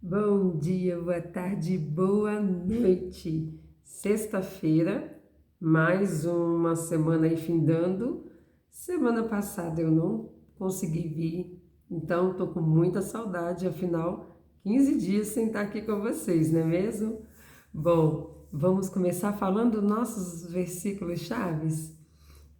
Bom dia, boa tarde, boa noite. Sexta-feira, mais uma semana aí findando. Semana passada eu não consegui vir, então tô com muita saudade, afinal, 15 dias sem estar aqui com vocês, não é mesmo? Bom, vamos começar falando nossos versículos chaves.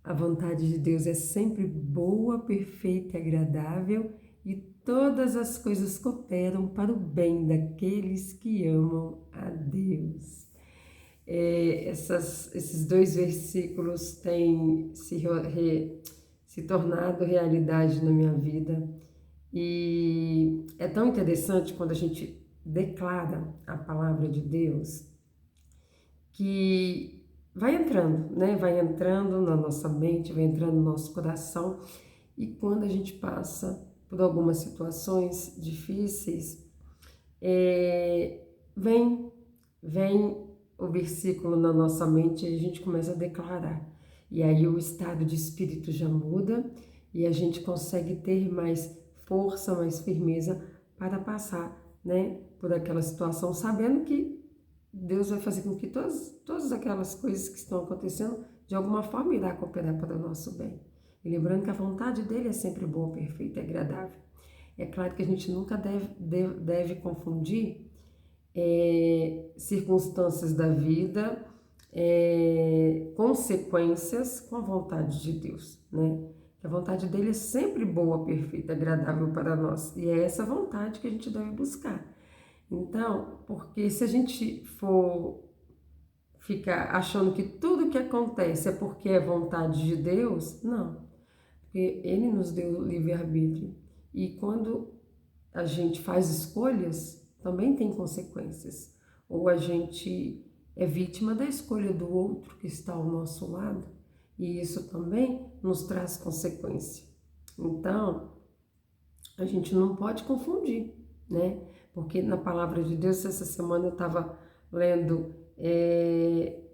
A vontade de Deus é sempre boa, perfeita e agradável, e todas as coisas cooperam para o bem daqueles que amam a Deus. Esses dois versículos têm se tornado realidade na minha vida, e é tão interessante quando a gente declara a palavra de Deus que vai entrando, né? Vai entrando na nossa mente, vai entrando no nosso coração, e quando a gente passa por algumas situações difíceis, vem, vem o versículo na nossa mente e a gente começa a declarar. E aí o estado de espírito já muda e a gente consegue ter mais força, mais firmeza para passar, né, por aquela situação, sabendo que Deus vai fazer com que todas aquelas coisas que estão acontecendo, de alguma forma irá cooperar para o nosso bem. E lembrando que a vontade dele é sempre boa, perfeita e agradável. É claro que a gente nunca deve confundir circunstâncias da vida, consequências com a vontade de Deus, né? Que a vontade dele é sempre boa, perfeita, agradável para nós. E é essa vontade que a gente deve buscar. Então, porque se a gente for ficar achando que tudo que acontece é porque é vontade de Deus, não. Porque ele nos deu livre-arbítrio. E quando a gente faz escolhas, também tem consequências. Ou a gente é vítima da escolha do outro que está ao nosso lado, e isso também nos traz consequência. Então, a gente não pode confundir, né? Porque na palavra de Deus, essa semana eu estava lendo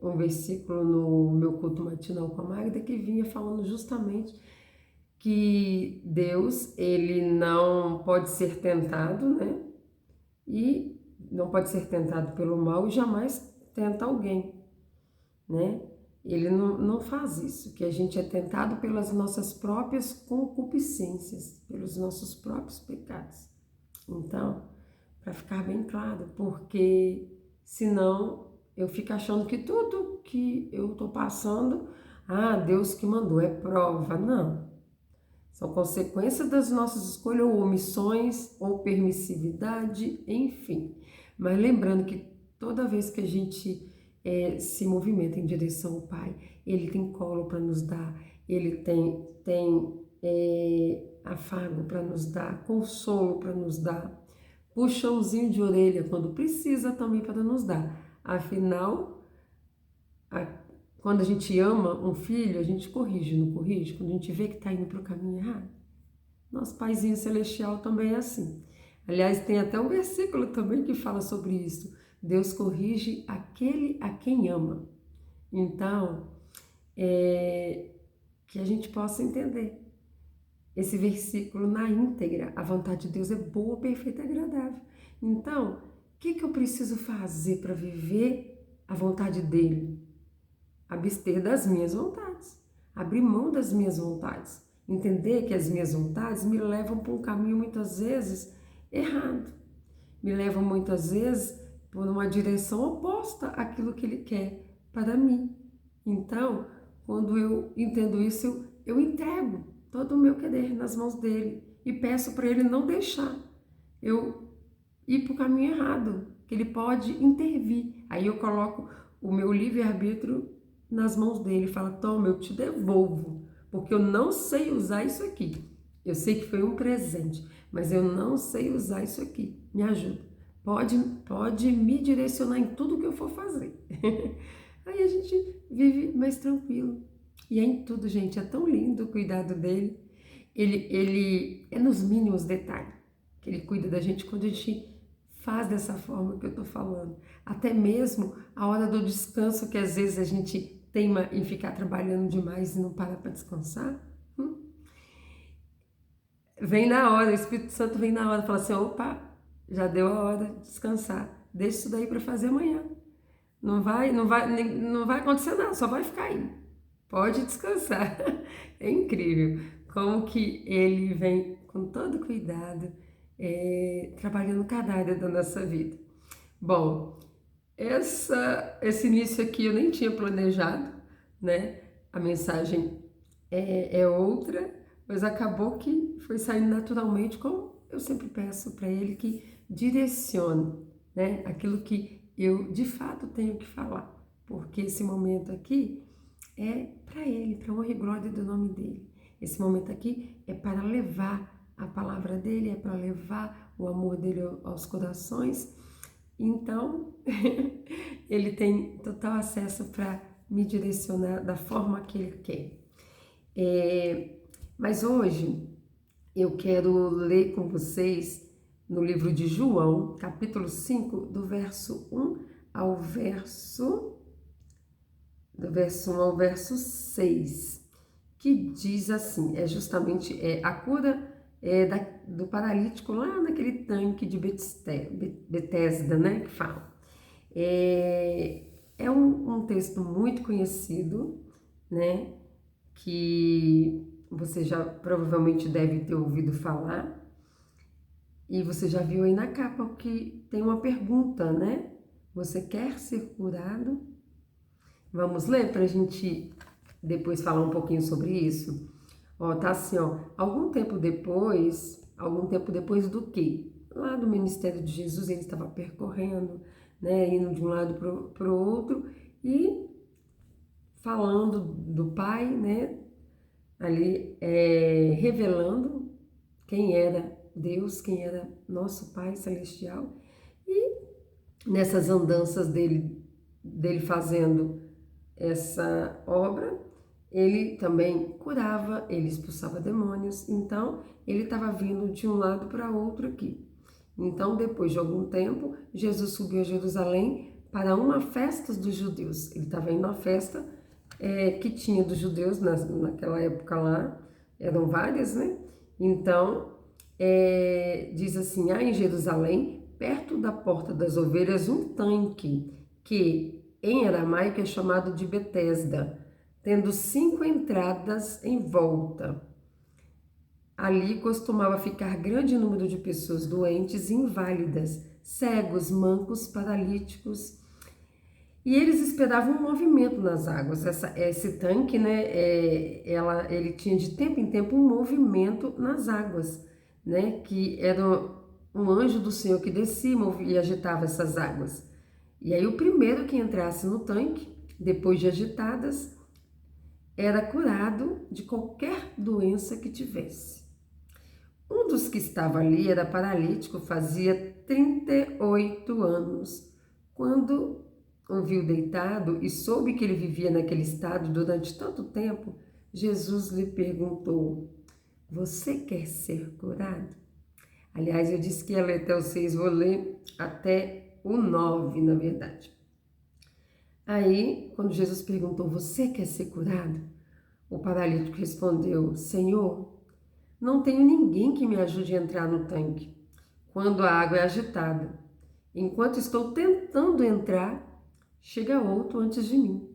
um versículo no meu culto matinal com a Magda, que vinha falando justamente que Deus, ele não pode ser tentado, né? E não pode ser tentado pelo mal e jamais tenta alguém, né? Ele não faz isso, que a gente é tentado pelas nossas próprias concupiscências, pelos nossos próprios pecados. Então, para ficar bem claro, porque senão eu fico achando que tudo que eu estou passando, Deus que mandou, é prova. Não. São consequências das nossas escolhas, ou omissões, ou permissividade, enfim. Mas lembrando que toda vez que a gente se movimenta em direção ao Pai, Ele tem colo para nos dar, Ele tem afago para nos dar, consolo para nos dar, puxãozinho de orelha quando precisa também para nos dar. Afinal, quando a gente ama um filho, a gente corrige, não corrige? Quando a gente vê que está indo para o caminho errado. Nosso Paizinho Celestial também é assim. Aliás, tem até um versículo também que fala sobre isso. Deus corrige aquele a quem ama. Então, que a gente possa entender esse versículo na íntegra. A vontade de Deus é boa, perfeita e agradável. Então, o que eu preciso fazer para viver a vontade dele? Abster das minhas vontades, abrir mão das minhas vontades, entender que as minhas vontades me levam para um caminho muitas vezes errado, me levam muitas vezes por uma direção oposta àquilo que ele quer para mim. Então, quando eu entendo isso, eu entrego todo o meu querer nas mãos dele e peço para ele não deixar eu ir para o caminho errado, que ele pode intervir. Aí eu coloco o meu livre-arbítrio nas mãos dele, fala: toma, eu te devolvo, porque eu não sei usar isso aqui. Eu sei que foi um presente, mas eu não sei usar isso aqui. Me ajuda. Pode me direcionar em tudo que eu for fazer. Aí a gente vive mais tranquilo. E é em tudo, gente. É tão lindo o cuidado dele. Ele é nos mínimos detalhes que ele cuida da gente quando a gente faz dessa forma que eu tô falando. Até mesmo a hora do descanso, que às vezes a gente teima em ficar trabalhando demais e não para para descansar. Vem na hora, o Espírito Santo vem na hora e fala assim: opa, já deu a hora de descansar. Deixa isso daí para fazer amanhã. Não vai acontecer nada, só vai ficar aí. Pode descansar. É incrível como que ele vem com todo cuidado, trabalhando cada área da nossa vida. Bom, esse início aqui eu nem tinha planejado, né? A mensagem é outra, mas acabou que foi saindo naturalmente, como eu sempre peço para ele que direcione, né? Aquilo que eu de fato tenho que falar, porque esse momento aqui é para ele, para honra e glória do nome dele. Esse momento aqui é para levar a palavra dele, é para levar o amor dele aos corações. Então, ele tem total acesso para me direcionar da forma que ele quer. Mas hoje eu quero ler com vocês no livro de João, capítulo 5, do verso 1 ao verso 1 ao verso 6, que diz assim, justamente a cura do paralítico lá naquele tanque de Betesda, né, que fala. É um texto muito conhecido, né, que você já provavelmente deve ter ouvido falar, e você já viu aí na capa que tem uma pergunta, né? Você quer ser curado? Vamos ler para a gente depois falar um pouquinho sobre isso? Ó, tá assim, ó, algum tempo depois do quê? Lá do ministério de Jesus, ele estava percorrendo, né, indo de um lado para o outro e falando do Pai, né, ali revelando quem era Deus, quem era nosso Pai Celestial. E nessas andanças dele fazendo essa obra, ele também curava, ele expulsava demônios, então ele estava vindo de um lado para outro aqui. Então, depois de algum tempo, Jesus subiu a Jerusalém para uma festa dos judeus. Ele estava indo a uma festa que tinha dos judeus naquela época lá, eram várias, né? Então, diz assim, há em Jerusalém, perto da porta das ovelhas, um tanque que em aramaico é chamado de Betesda, tendo 5 entradas em volta. Ali costumava ficar grande número de pessoas doentes e inválidas, cegos, mancos, paralíticos. E eles esperavam um movimento nas águas. Esse tanque, né, ele tinha de tempo em tempo um movimento nas águas, né, que era um anjo do Senhor que descia e agitava essas águas. E aí o primeiro que entrasse no tanque, depois de agitadas, era curado de qualquer doença que tivesse. Um dos que estava ali era paralítico, fazia 38 anos. Quando o viu deitado e soube que ele vivia naquele estado durante tanto tempo, Jesus lhe perguntou, você quer ser curado? Aliás, eu disse que ia ler até o 6, vou ler até o 9, na verdade. Aí, quando Jesus perguntou, você quer ser curado? O paralítico respondeu, Senhor, não tenho ninguém que me ajude a entrar no tanque quando a água é agitada. Enquanto estou tentando entrar, chega outro antes de mim.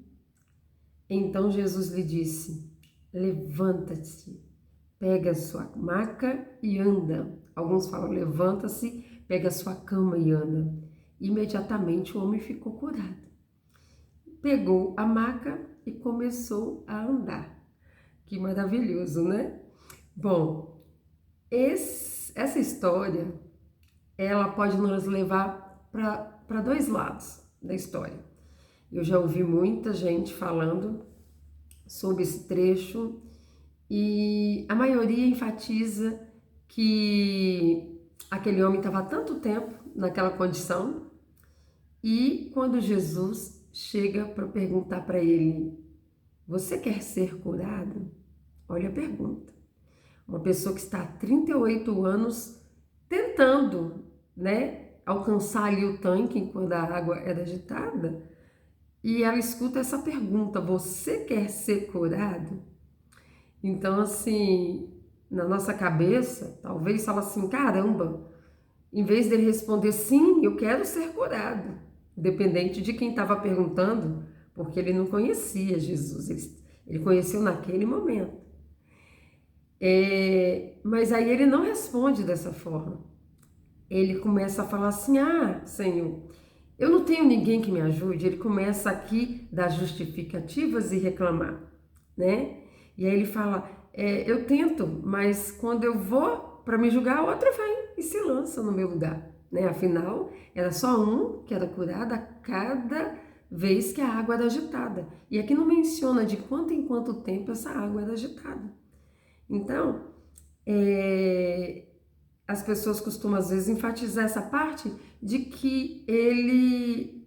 Então Jesus lhe disse, levanta-te, pega a sua maca e anda. Alguns falam, levanta-se, pega a sua cama e anda. Imediatamente o homem ficou curado. Pegou a maca e começou a andar. Que maravilhoso, né? Bom, essa história, ela pode nos levar para 2 lados da história. Eu já ouvi muita gente falando sobre esse trecho e a maioria enfatiza que aquele homem estava há tanto tempo naquela condição e quando Jesus chega para perguntar para ele, você quer ser curado? Olha a pergunta. Uma pessoa que está há 38 anos tentando, né, alcançar ali o tanque quando a água era agitada, e ela escuta essa pergunta, você quer ser curado? Então, assim, na nossa cabeça, talvez fala assim, caramba, em vez dele responder sim, eu quero ser curado, dependente de quem estava perguntando, porque ele não conhecia Jesus, ele conheceu naquele momento. Mas aí ele não responde dessa forma. Ele começa a falar assim: ah, Senhor, eu não tenho ninguém que me ajude. Ele começa aqui a dar justificativas e reclamar, né? E aí ele fala: eu tento, mas quando eu vou para me julgar, outro vem e se lança no meu lugar, né? Afinal, era só um que era curado a cada vez que a água era agitada. E aqui não menciona de quanto em quanto tempo essa água era agitada. Então, as pessoas costumam às vezes enfatizar essa parte de que ele,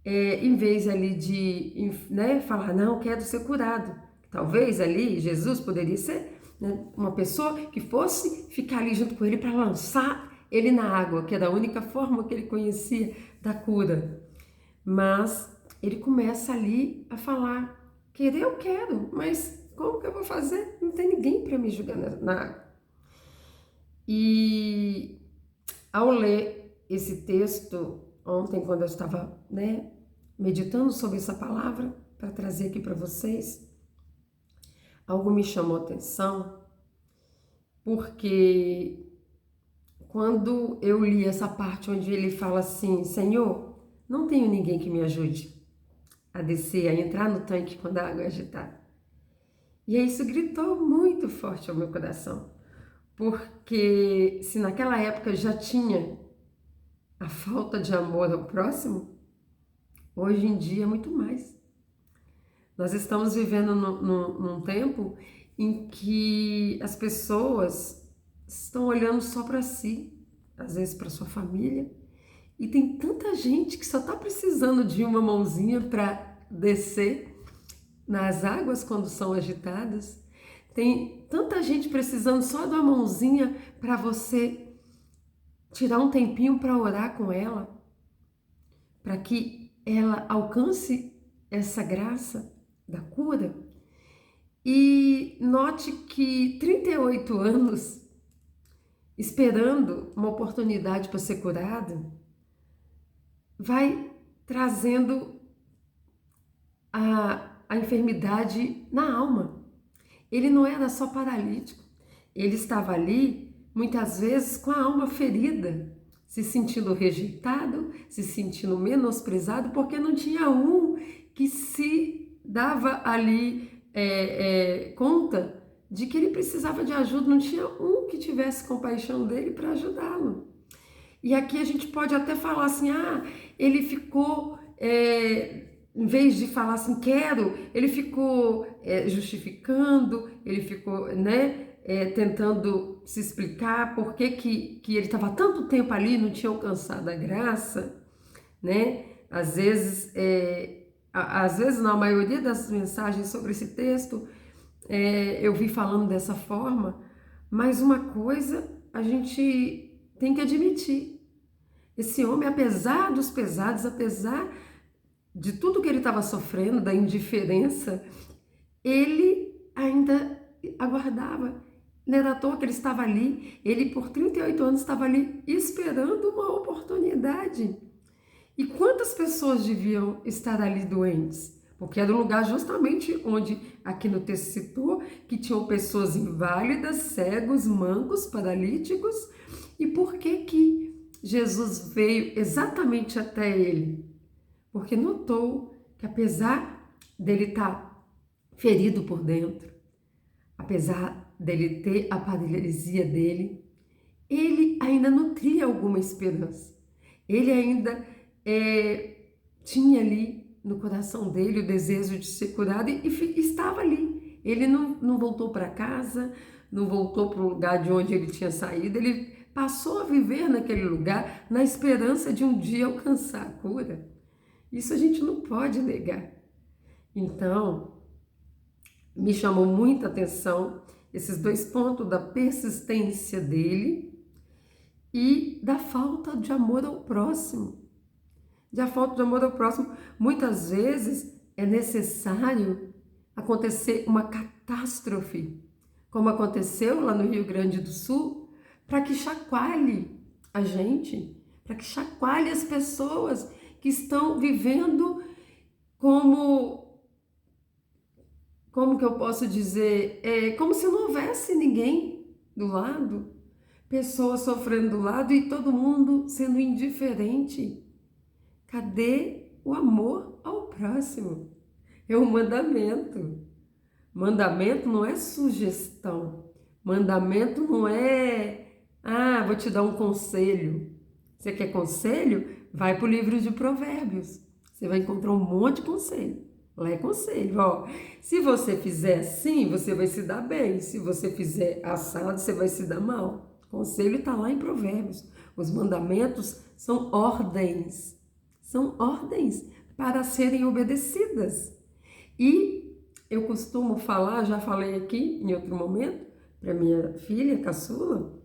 em vez ali de, né, falar, não, quero ser curado, talvez ali Jesus poderia ser, né, uma pessoa que fosse ficar ali junto com ele para lançar ele na água, que era a única forma que ele conhecia da cura. Mas ele começa ali a falar, querer eu quero, mas como que eu vou fazer? Não tem ninguém para me julgar na água. E ao ler esse texto ontem, quando eu estava, né, meditando sobre essa palavra para trazer aqui para vocês, algo me chamou a atenção, porque quando eu li essa parte onde ele fala assim, Senhor, não tenho ninguém que me ajude a descer, a entrar no tanque quando a água é agitada. E aí isso gritou muito forte ao meu coração, porque se naquela época já tinha a falta de amor ao próximo, hoje em dia é muito mais. Nós estamos vivendo num tempo em que as pessoas estão olhando só para si, às vezes para sua família, e tem tanta gente que só está precisando de uma mãozinha para descer nas águas quando são agitadas. Tem tanta gente precisando só de uma mãozinha para você tirar um tempinho para orar com ela, para que ela alcance essa graça da cura. E note que 38 anos esperando uma oportunidade para ser curado vai trazendo a enfermidade na alma. Ele não era só paralítico, ele estava ali muitas vezes com a alma ferida, se sentindo rejeitado, se sentindo menosprezado, porque não tinha um que se dava ali conta de que ele precisava de ajuda, não tinha um que tivesse compaixão dele para ajudá-lo. E aqui a gente pode até falar assim, ele ficou, em vez de falar assim, quero, ele ficou justificando, ele ficou, né, tentando se explicar por que ele estava tanto tempo ali e não tinha alcançado a graça, né? Às vezes, na maioria das mensagens sobre esse texto, eu vi falando dessa forma, mas uma coisa a gente tem que admitir. Esse homem, apesar dos pesados, apesar de tudo que ele estava sofrendo, da indiferença, ele ainda aguardava. Não era à toa que ele estava ali, ele por 38 anos estava ali esperando uma oportunidade. E quantas pessoas deviam estar ali doentes? Porque era um lugar justamente onde, aqui no texto citou, que tinham pessoas inválidas, cegos, mancos, paralíticos. E por que Jesus veio exatamente até ele? Porque notou que apesar dele estar ferido por dentro, apesar dele ter a paralisia dele, ele ainda nutria alguma esperança. Ele ainda tinha ali no coração dele o desejo de ser curado e estava ali. Ele não voltou para casa, não voltou para o lugar de onde ele tinha saído, ele passou a viver naquele lugar na esperança de um dia alcançar a cura. Isso a gente não pode negar. Então, me chamou muita atenção esses dois pontos da persistência dele e da falta de amor ao próximo. Da falta de amor ao próximo, muitas vezes é necessário acontecer uma catástrofe, como aconteceu lá no Rio Grande do Sul, para que chacoalhe a gente, para que chacoalhe as pessoas que estão vivendo como que eu posso dizer, como se não houvesse ninguém do lado, pessoas sofrendo do lado e todo mundo sendo indiferente. Cadê o amor ao próximo? É um mandamento. Mandamento não é sugestão. Mandamento não é, vou te dar um conselho. Você quer conselho? Vai para o livro de Provérbios. Você vai encontrar um monte de conselho. Lá é conselho, ó. Se você fizer assim, você vai se dar bem. Se você fizer assado, você vai se dar mal. Conselho está lá em Provérbios. Os mandamentos são ordens. São ordens para serem obedecidas. E eu costumo falar, já falei aqui em outro momento, para minha filha caçula,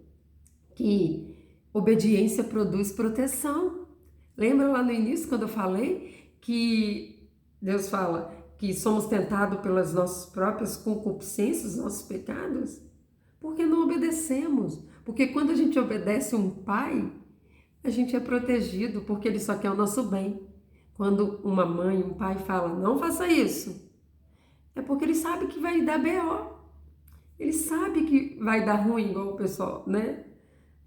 que obediência produz proteção. Lembra lá no início quando eu falei que Deus fala que somos tentados pelas nossas próprias concupiscências, nossos pecados? Porque não obedecemos. Porque quando a gente obedece um pai, a gente é protegido porque ele só quer o nosso bem. Quando uma mãe, um pai fala, não faça isso, é porque ele sabe que vai dar BO. Ele sabe que vai dar ruim, igual o pessoal, né?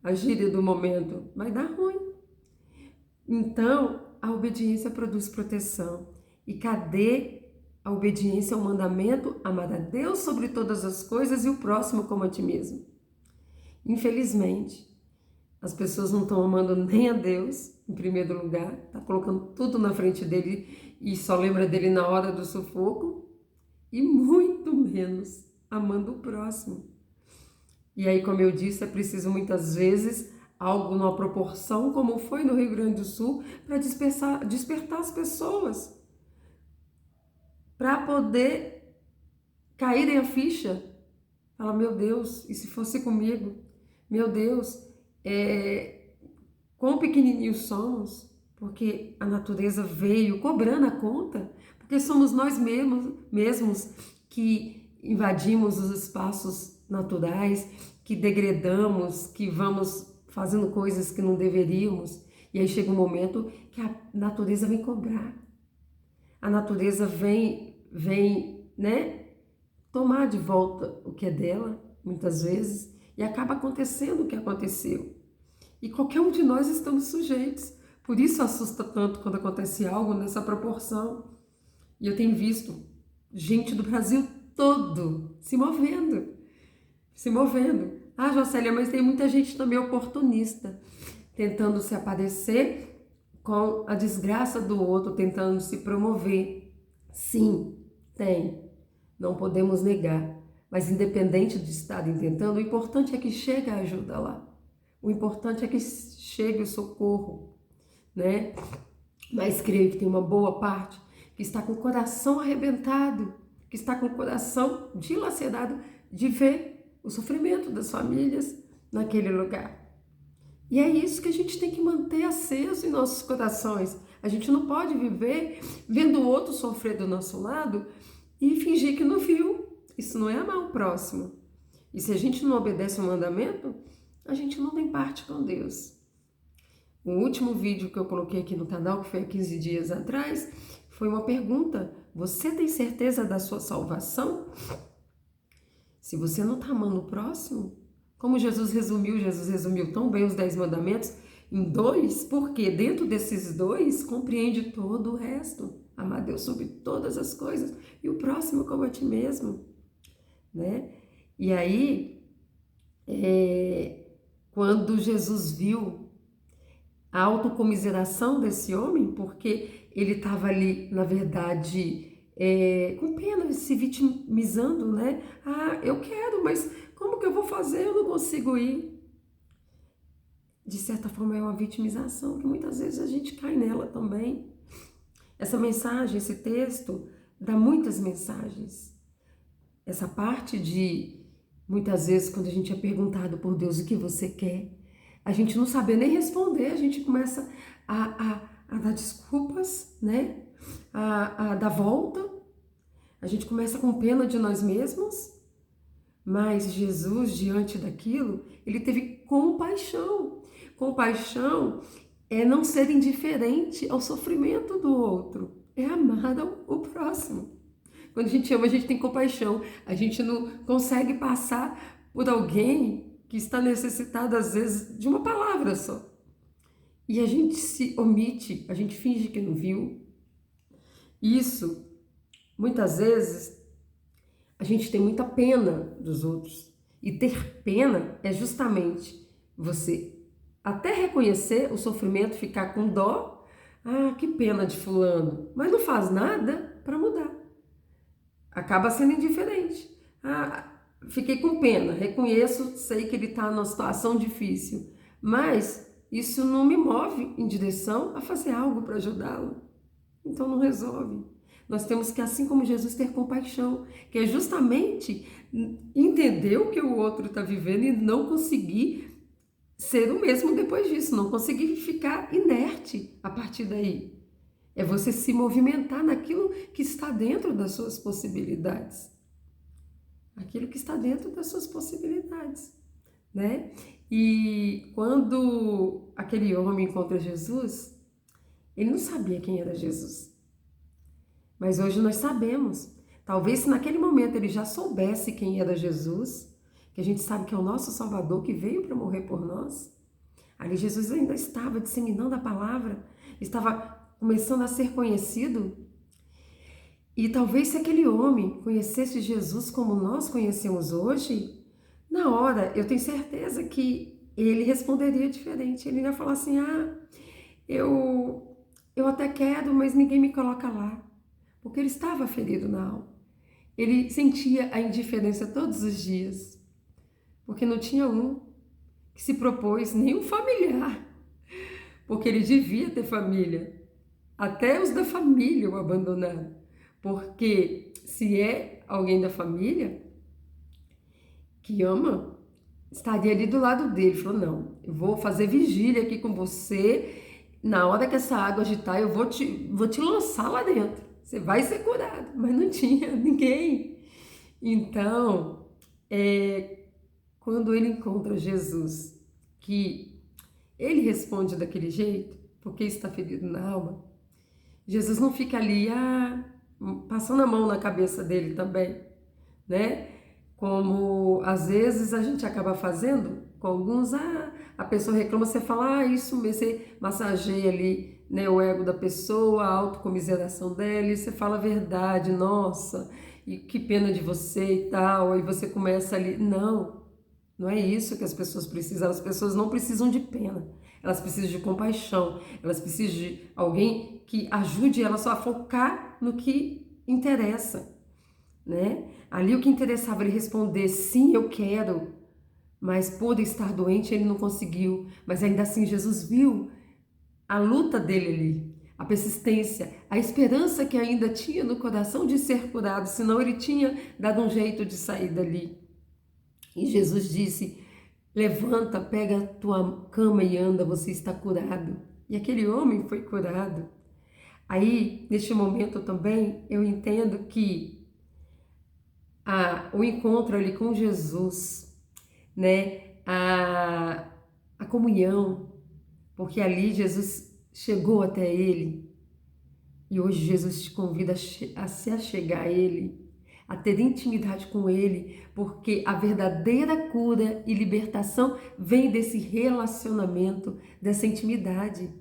A gíria do momento, vai dar ruim. Então, a obediência produz proteção. E cadê a obediência ao mandamento? Amar a Deus sobre todas as coisas e o próximo como a ti mesmo. Infelizmente, as pessoas não estão amando nem a Deus, em primeiro lugar, tá colocando tudo na frente dele e só lembra dele na hora do sufoco, e muito menos amando o próximo. E aí, como eu disse, é preciso muitas vezes algo numa proporção, como foi no Rio Grande do Sul, para despertar as pessoas, para poder caírem a ficha. Fala, meu Deus, e se fosse comigo? Meu Deus, quão pequenininhos somos, porque a natureza veio cobrando a conta, porque somos nós mesmos que invadimos os espaços naturais, que degradamos, que vamos fazendo coisas que não deveríamos, e aí chega um momento que a natureza vem cobrar. A natureza vem, né, tomar de volta o que é dela, muitas vezes, e acaba acontecendo o que aconteceu. E qualquer um de nós estamos sujeitos. Por isso assusta tanto quando acontece algo nessa proporção. E eu tenho visto gente do Brasil todo se movendo. Jocélia, mas tem muita gente também oportunista, tentando se aparecer com a desgraça do outro, tentando se promover. Sim, tem. Não podemos negar. Mas independente de estarem tentando, o importante é que chegue a ajuda lá. O importante é que chegue o socorro, né? Mas creio que tem uma boa parte que está com o coração arrebentado, que está com o coração dilacerado de ver o sofrimento das famílias naquele lugar. E é isso que a gente tem que manter aceso em nossos corações. A gente não pode viver vendo o outro sofrer do nosso lado e fingir que não viu. Isso não é amar o próximo. E se a gente não obedece o mandamento, a gente não tem parte com Deus. O último vídeo que eu coloquei aqui no canal, que foi há 15 dias atrás, foi uma pergunta: você tem certeza da sua salvação? Se você não está amando o próximo, como Jesus resumiu tão bem os 10 mandamentos em 2, porque dentro desses 2 compreende todo o resto. Amar Deus sobre todas as coisas e o próximo como a ti mesmo, né? E aí, quando Jesus viu a autocomiseração desse homem, porque ele estava ali, na verdade, com pena, se vitimizando, né? Eu quero, mas como que eu vou fazer? Eu não consigo ir. De certa forma é uma vitimização, que muitas vezes a gente cai nela também. Essa mensagem, esse texto, dá muitas mensagens. Essa parte de, muitas vezes, quando a gente é perguntado por Deus o que você quer, a gente não saber nem responder, a gente começa a dar desculpas, né? A dar volta, a gente começa com pena de nós mesmos, mas Jesus, diante daquilo, ele teve compaixão, Compaixão é não ser indiferente ao sofrimento do outro, é amar o próximo. Quando a gente ama, a gente tem compaixão. A gente não consegue passar por alguém que está necessitado, às vezes, de uma palavra só. E a gente se omite, a gente finge que não viu. Isso, muitas vezes, a gente tem muita pena dos outros. E ter pena é justamente você até reconhecer o sofrimento, ficar com dó. Ah, que pena de fulano. Mas não faz nada para mudar. Acaba sendo indiferente. Ah, fiquei com pena, reconheço, sei que ele está numa situação difícil, mas isso não me move em direção a fazer algo para ajudá-lo. Então não resolve. Nós temos que, assim como Jesus, ter compaixão, que é justamente entender o que o outro está vivendo e não conseguir ser o mesmo depois disso, não conseguir ficar inerte a partir daí. É você se movimentar naquilo que está dentro das suas possibilidades. Aquilo que está dentro das suas possibilidades, né? E quando aquele homem encontra Jesus, ele não sabia quem era Jesus. Mas hoje nós sabemos. Talvez se naquele momento ele já soubesse quem era Jesus, que a gente sabe que é o nosso Salvador que veio para morrer por nós. Ali Jesus ainda estava disseminando a palavra, estava começando a ser conhecido. E talvez se aquele homem conhecesse Jesus como nós conhecemos hoje, na hora eu tenho certeza que ele responderia diferente. Ele ia falar assim, eu até quero, mas ninguém me coloca lá. Porque ele estava ferido na alma. Ele sentia a indiferença todos os dias. Porque não tinha um que se propôs, nenhum familiar. Porque ele devia ter família. Até os da família o abandonaram. Porque se é alguém da família que ama, estaria ali do lado dele. Falou, não, eu vou fazer vigília aqui com você. Na hora que essa água agitar, eu vou te lançar lá dentro. Você vai ser curado. Mas não tinha ninguém. Então, quando ele encontra Jesus, que ele responde daquele jeito, porque está ferido na alma, Jesus não fica ali, passando a mão na cabeça dele também, né? Como às vezes a gente acaba fazendo com alguns, a pessoa reclama, você fala, isso mesmo, você massageia ali, né, o ego da pessoa, a autocomiseração dela, e você fala a verdade, nossa, e que pena de você e tal, aí você começa ali, não é isso que as pessoas precisam, as pessoas não precisam de pena, elas precisam de compaixão, elas precisam de alguém que ajude elas só a focar no que interessa, né? Ali o que interessava ele responder, sim, eu quero, mas por estar doente ele não conseguiu, mas ainda assim Jesus viu a luta dele ali, a persistência, a esperança que ainda tinha no coração de ser curado, senão ele tinha dado um jeito de sair dali. E Jesus disse, levanta, pega a tua cama e anda, você está curado. E aquele homem foi curado. Aí, neste momento também, eu entendo que o encontro ali com Jesus, né, a comunhão, porque ali Jesus chegou até ele, e hoje Jesus te convida a se achegar a ele, a ter intimidade com ele, porque a verdadeira cura e libertação vem desse relacionamento, dessa intimidade.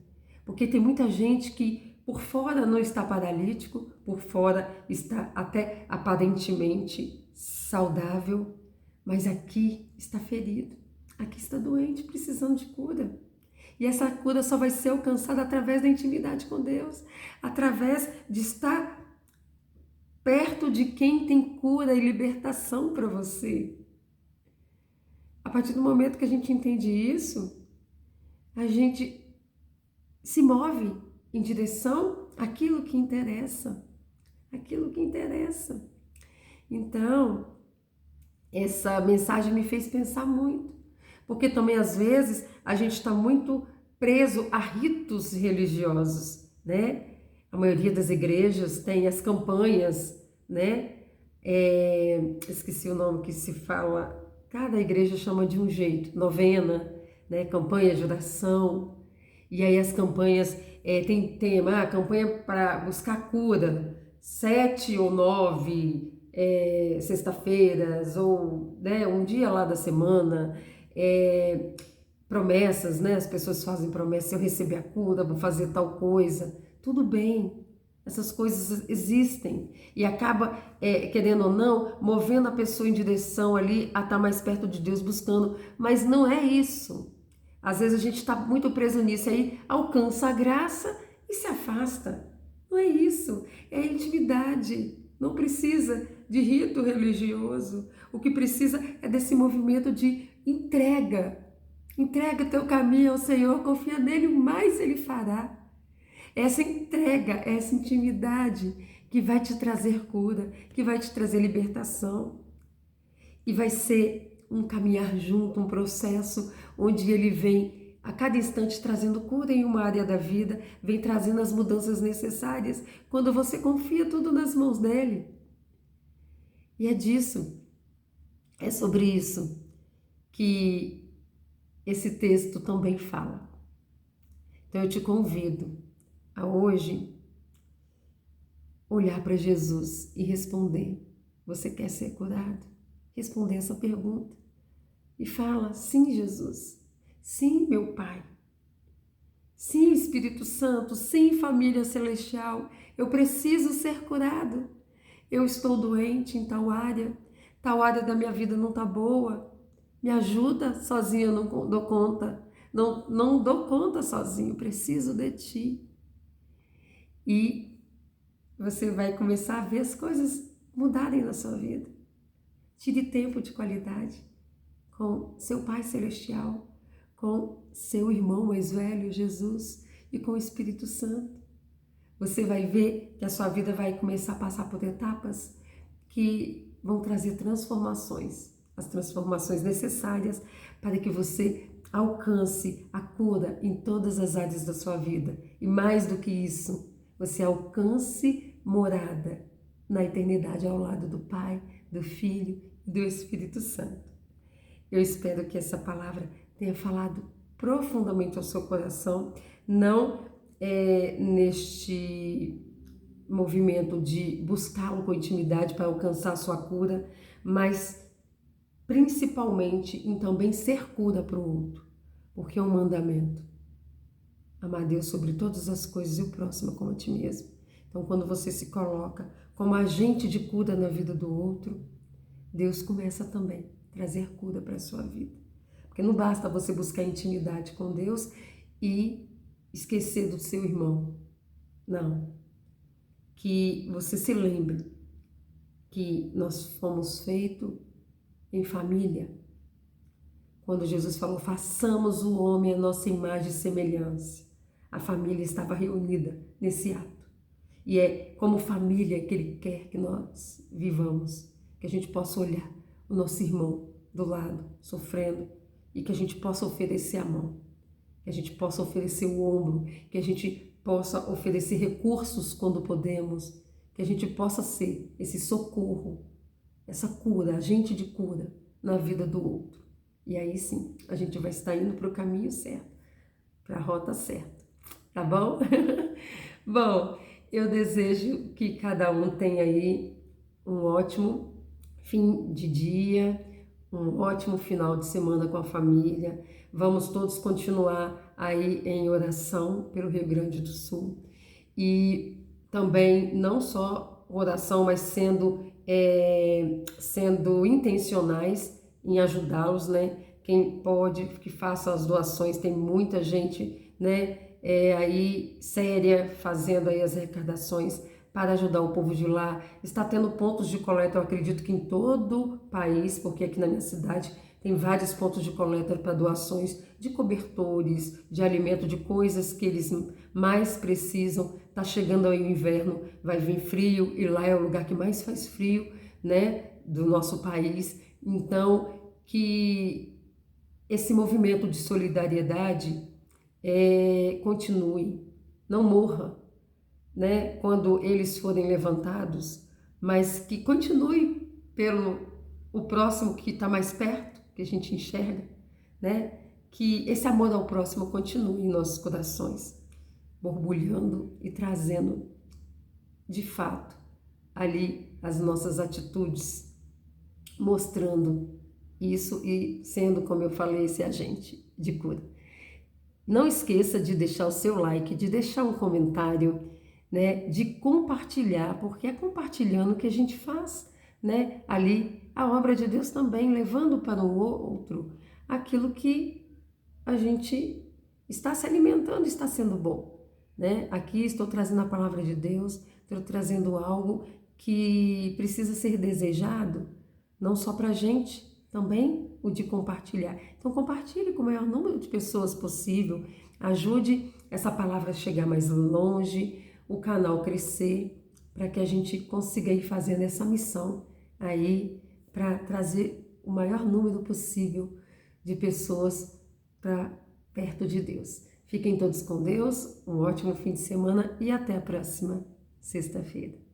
Porque tem muita gente que por fora não está paralítico, por fora está até aparentemente saudável, mas aqui está ferido, aqui está doente, precisando de cura. E essa cura só vai ser alcançada através da intimidade com Deus, através de estar perto de quem tem cura e libertação para você. A partir do momento que a gente entende isso, a gente se move em direção àquilo que interessa. Aquilo que interessa. Então, essa mensagem me fez pensar muito. Porque também, às vezes, a gente está muito preso a ritos religiosos, né? A maioria das igrejas tem as campanhas, né? Esqueci o nome que se fala. Cada igreja chama de um jeito. Novena, né? Campanha de oração. E aí as campanhas, tem tema, campanha para buscar cura, 7 ou 9 sexta-feiras, ou né, um dia lá da semana, promessas, né? As pessoas fazem promessas, se eu receber a cura, vou fazer tal coisa. Tudo bem, essas coisas existem e acaba, querendo ou não, movendo a pessoa em direção ali a estar mais perto de Deus, buscando, mas não é isso. Às vezes a gente está muito preso nisso, aí alcança a graça e se afasta. Não é isso, é intimidade. Não precisa de rito religioso. O que precisa é desse movimento de entrega. Entrega teu caminho ao Senhor, confia nele, mais Ele fará. Essa entrega, essa intimidade que vai te trazer cura, que vai te trazer libertação. E vai ser um caminhar junto, um processo onde Ele vem a cada instante trazendo cura em uma área da vida, vem trazendo as mudanças necessárias quando você confia tudo nas mãos dEle. E é disso, é sobre isso que esse texto também fala. Então eu te convido a hoje olhar para Jesus e responder: você quer ser curado? Responder essa pergunta e fala: sim, Jesus, sim, meu Pai, sim, Espírito Santo, sim, família celestial, eu preciso ser curado. Eu estou doente em tal área da minha vida não está boa. Me ajuda, sozinha eu não dou conta. Não dou conta sozinho, preciso de Ti. E você vai começar a ver as coisas mudarem na sua vida. Tire tempo de qualidade com seu Pai Celestial, com seu irmão mais velho, Jesus, e com o Espírito Santo. Você vai ver que a sua vida vai começar a passar por etapas que vão trazer transformações, as transformações necessárias para que você alcance a cura em todas as áreas da sua vida. E mais do que isso, você alcance morada na eternidade ao lado do Pai, do Filho e do Espírito Santo. Eu espero que essa palavra tenha falado profundamente ao seu coração, não neste movimento de buscar com intimidade para alcançar a sua cura, mas principalmente em também ser cura para o outro, porque é um mandamento. Amar a Deus sobre todas as coisas e o próximo como a ti mesmo. Então, quando você se coloca como agente de cura na vida do outro, Deus começa também a trazer cura para a sua vida. Porque não basta você buscar intimidade com Deus e esquecer do seu irmão. Não. Que você se lembre que nós fomos feitos em família. Quando Jesus falou, façamos o homem a nossa imagem e semelhança, a família estava reunida nesse ato. E é como família que Ele quer que nós vivamos, que a gente possa olhar o nosso irmão do lado, sofrendo, e que a gente possa oferecer a mão, que a gente possa oferecer o ombro, que a gente possa oferecer recursos quando podemos, que a gente possa ser esse socorro, essa cura, agente de cura na vida do outro. E aí sim, a gente vai estar indo para o caminho certo, para a rota certa, tá bom? Bom, eu desejo que cada um tenha aí um ótimo fim de dia, um ótimo final de semana com a família. Vamos todos continuar aí em oração pelo Rio Grande do Sul. E também não só oração, mas sendo intencionais em ajudá-los, né? Quem pode, que faça as doações, tem muita gente, né? Aí séria, fazendo aí as arrecadações para ajudar o povo de lá. Está tendo pontos de coleta, eu acredito que em todo o país, porque aqui na minha cidade tem vários pontos de coleta para doações de cobertores, de alimento, de coisas que eles mais precisam. Está chegando aí o inverno, vai vir frio e lá é o lugar que mais faz frio, né, do nosso país. Então, que esse movimento de solidariedade continue, não morra, né, quando eles forem levantados, mas que continue pelo o próximo que está mais perto, que a gente enxerga, né, que esse amor ao próximo continue em nossos corações, borbulhando e trazendo, de fato, ali as nossas atitudes, mostrando isso e sendo, como eu falei, esse agente de cura. Não esqueça de deixar o seu like, de deixar um comentário, né, de compartilhar, porque é compartilhando que a gente faz, né, ali a obra de Deus também, levando para o outro aquilo que a gente está se alimentando, está sendo bom, né? Aqui estou trazendo a palavra de Deus, estou trazendo algo que precisa ser desejado, não só para a gente, também o de compartilhar. Então compartilhe com o maior número de pessoas possível, ajude essa palavra a chegar mais longe, o canal crescer, para que a gente consiga ir fazendo essa missão aí, para trazer o maior número possível de pessoas para perto de Deus. Fiquem todos com Deus, um ótimo fim de semana e até a próxima sexta-feira.